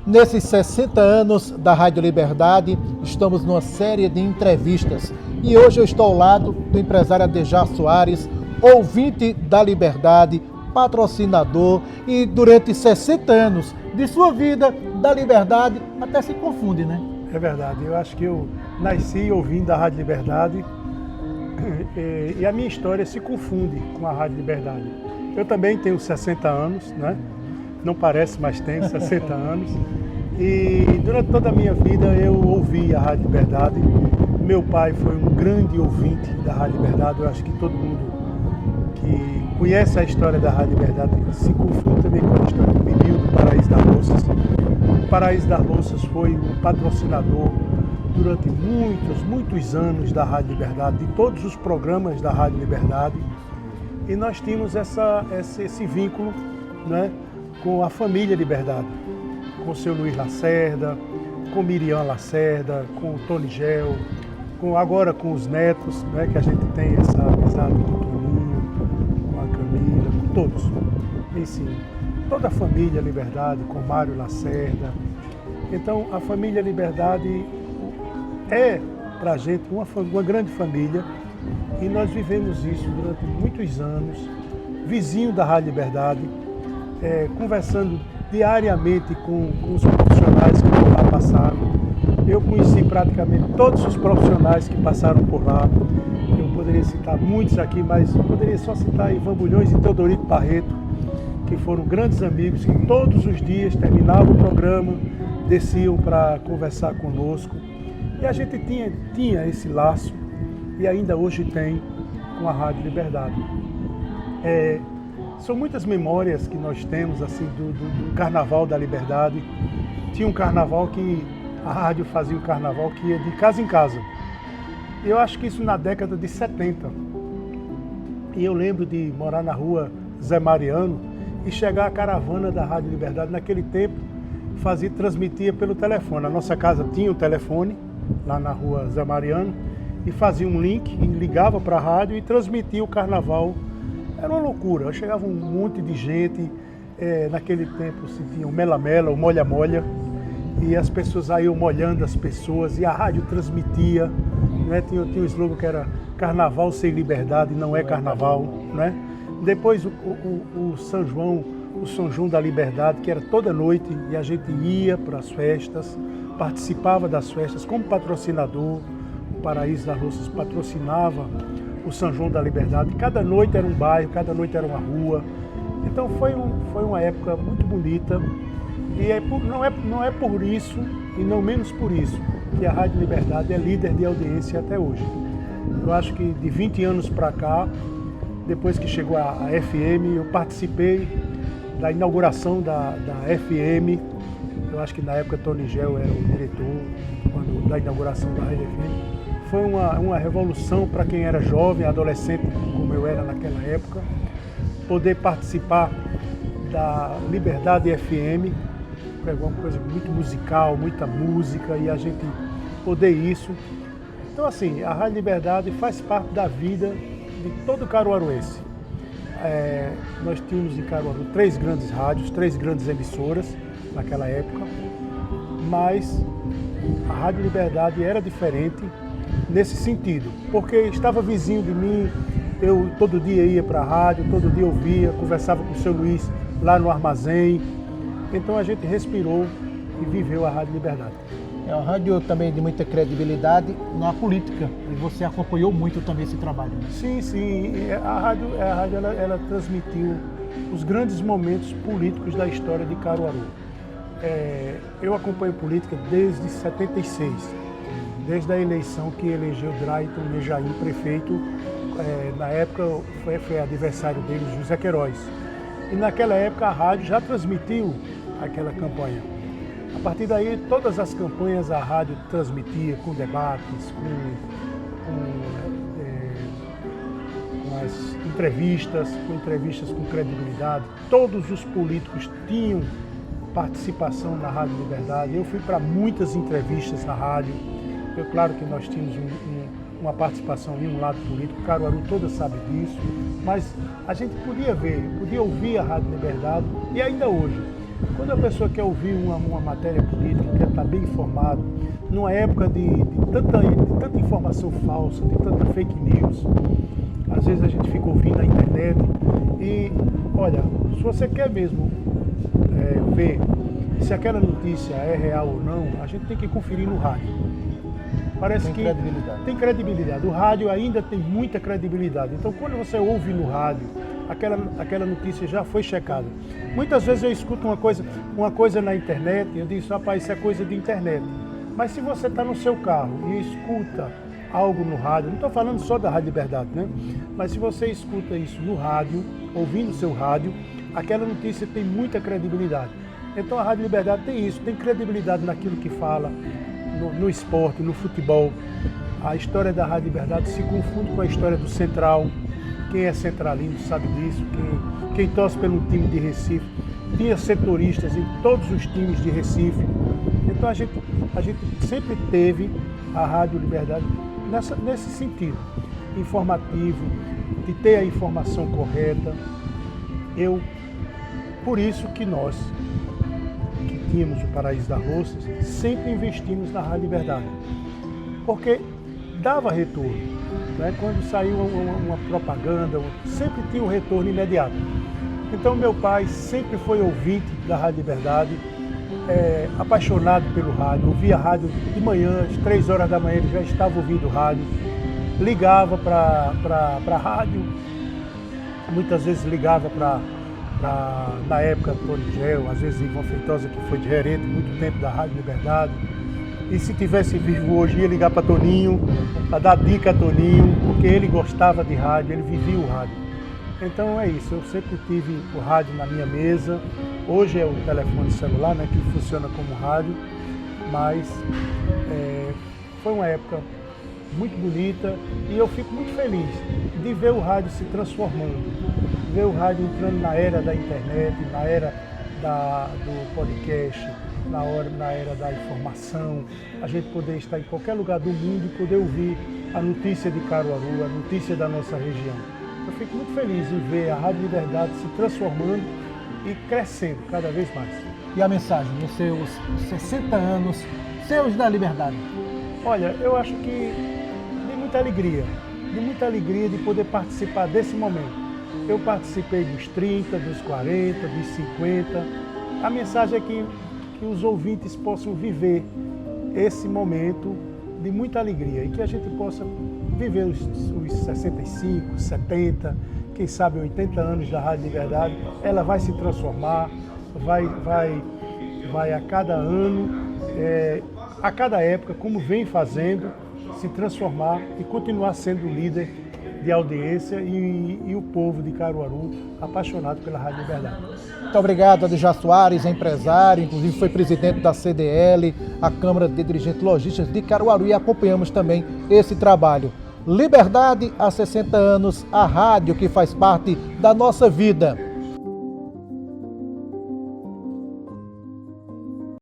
Nesses 60 anos da Rádio Liberdade, estamos numa série de entrevistas e hoje eu estou ao lado do empresário Adejar Soares, ouvinte da Liberdade, patrocinador e durante 60 anos de sua vida da Liberdade, até se confunde, né? É verdade, eu acho que eu nasci ouvindo a Rádio Liberdade e a minha história se confunde com a Rádio Liberdade. Eu também tenho 60 anos, né? Não parece, mas tenho 60 anos. E durante toda a minha vida eu ouvi a Rádio Liberdade. Meu pai foi um grande ouvinte da Rádio Liberdade. Eu acho que todo mundo que conhece a história da Rádio Liberdade se confunde também com a história do Menino do Paraíso das Louças. O Paraíso das Louças foi um patrocinador durante muitos anos da Rádio Liberdade, de todos os programas da Rádio Liberdade. E nós tínhamos esse vínculo, né, com a família Liberdade, com o seu Luiz Lacerda, com Miriam Lacerda, com o Tony Gel, agora com os netos, né, que a gente tem essa amizade com o Toninho, com a Camila, com todos. Enfim, toda a família Liberdade, com Mário Lacerda. Então, a família Liberdade é, para a gente, uma grande família e nós vivemos isso durante muitos anos, vizinho da Rádio Liberdade, conversando diariamente com os profissionais que por lá passaram. Eu conheci praticamente todos os profissionais que passaram por lá. Eu poderia citar muitos aqui, mas poderia só citar Ivan Bulhões e Teodorico Barreto, que foram grandes amigos, que todos os dias terminavam o programa, desciam para conversar conosco. E a gente tinha esse laço, e ainda hoje tem, com a Rádio Liberdade. São muitas memórias que nós temos assim do Carnaval da Liberdade. Tinha um carnaval que a rádio fazia um carnaval que ia de casa em casa. Eu acho que isso na década de 70. E eu lembro de morar na rua Zé Mariano e chegar a caravana da Rádio Liberdade. Naquele tempo, transmitia pelo telefone. A nossa casa tinha um telefone, lá na rua Zé Mariano, e fazia um link, e ligava para a rádio e transmitia o carnaval. Era uma loucura, chegava um monte de gente, naquele tempo se tinha o mela-mela, o molha-molha, e as pessoas iam molhando as pessoas, e a rádio transmitia, né? Tinha um slogan que era Carnaval sem liberdade não é carnaval, né? Depois o São João da Liberdade, que era toda noite, e a gente ia para as festas, participava das festas como patrocinador. O Paraíso das Louças patrocinava o São João da Liberdade. Cada noite era um bairro, cada noite era uma rua. Então foi uma época muito bonita. E não é por isso, e não menos por isso, que a Rádio Liberdade é líder de audiência até hoje. Eu acho que de 20 anos para cá, depois que chegou a FM, eu participei da inauguração da FM. Eu acho que na época Tony Gel era o diretor da inauguração da Rádio FM. Foi uma revolução para quem era jovem, adolescente, como eu era naquela época, poder participar da Liberdade FM, que é uma coisa muito musical, muita música, e a gente poder isso. Então, assim, a Rádio Liberdade faz parte da vida de todo caruaruense. Nós tínhamos em Caruaru 3 grandes rádios, 3 grandes emissoras naquela época, mas a Rádio Liberdade era diferente nesse sentido, porque estava vizinho de mim, eu todo dia ia para a rádio, todo dia ouvia, conversava com o seu Luiz lá no armazém, então a gente respirou e viveu a Rádio Liberdade. É uma rádio também de muita credibilidade na política, e você acompanhou muito também esse trabalho. Sim, a rádio ela transmitiu os grandes momentos políticos da história de Caruaru. Eu acompanho política desde 76, desde a eleição que elegeu Drayton Nejaim prefeito. Na época foi adversário dele, José Queiroz. E naquela época a rádio já transmitiu aquela campanha. A partir daí, todas as campanhas a rádio transmitia com debates, com as entrevistas, com credibilidade. Todos os políticos tinham participação na Rádio Liberdade. Eu fui para muitas entrevistas na rádio. Claro que nós tínhamos uma participação em um lado político, Caruaru toda sabe disso, mas a gente podia ouvir a Rádio Liberdade, e ainda hoje, Quando a pessoa quer ouvir uma matéria política, quer estar bem informado, numa época de tanta informação falsa, de tanta fake news, às vezes a gente fica ouvindo na internet e, olha, se você quer mesmo ver se aquela notícia é real ou não, a gente tem que conferir no rádio. Parece que tem credibilidade. O rádio ainda tem muita credibilidade. Então, quando você ouve no rádio, aquela notícia já foi checada. Muitas vezes eu escuto uma coisa na internet e eu digo, rapaz, isso é coisa de internet. Mas se você está no seu carro e escuta algo no rádio, não estou falando só da Rádio Liberdade, né? Mas se você escuta isso no rádio, ouvindo o seu rádio, aquela notícia tem muita credibilidade. Então a Rádio Liberdade tem isso, tem credibilidade naquilo que fala, no esporte, no futebol. A história da Rádio Liberdade se confunde com a história do Central. Quem é centralino sabe disso, quem torce pelo time de Recife. Tinha setoristas em todos os times de Recife. Então a gente sempre teve a Rádio Liberdade nesse sentido, informativo, de ter a informação correta. Por isso que nós, que tínhamos o Paraíso das Rosas, sempre investimos na Rádio Liberdade, porque dava retorno, né? Quando saiu uma propaganda, sempre tinha um retorno imediato. Então meu pai sempre foi ouvinte da Rádio Liberdade, apaixonado pelo rádio, ouvia rádio de manhã, às 3 horas da manhã ele já estava ouvindo rádio, ligava para a rádio, muitas vezes ligava na época Tony Gel, às vezes Ivan Feitosa, que foi gerente muito tempo da Rádio Liberdade, e se tivesse vivo hoje ia ligar para Toninho, para dar dica a Toninho, porque ele gostava de rádio, ele vivia o rádio. Então é isso, eu sempre tive o rádio na minha mesa. Hoje é o telefone celular, né, que funciona como rádio, mas foi uma época muito bonita e eu fico muito feliz de ver o rádio se transformando, ver o rádio entrando na era da internet, na era do podcast, na era da informação, a gente poder estar em qualquer lugar do mundo e poder ouvir a notícia de Caruaru, a notícia da nossa região. Eu fico muito feliz em ver a Rádio Liberdade se transformando e crescendo cada vez mais. E a mensagem nos seus 60 anos, seus da Liberdade? Olha, eu acho que de muita alegria de poder participar desse momento. Eu participei dos 30, dos 40, dos 50. A mensagem é que os ouvintes possam viver esse momento de muita alegria e que a gente possa viver os 65, 70, quem sabe 80 anos da Rádio Liberdade. Ela vai se transformar, vai a cada ano, a cada época, como vem fazendo, se transformar e continuar sendo líder de audiência e o povo de Caruaru apaixonado pela Rádio Liberdade. Muito obrigado, Adjar Soares, empresário, inclusive foi presidente da CDL, a Câmara de Dirigentes Lojistas de Caruaru, e acompanhamos também esse trabalho. Liberdade há 60 anos, a rádio que faz parte da nossa vida.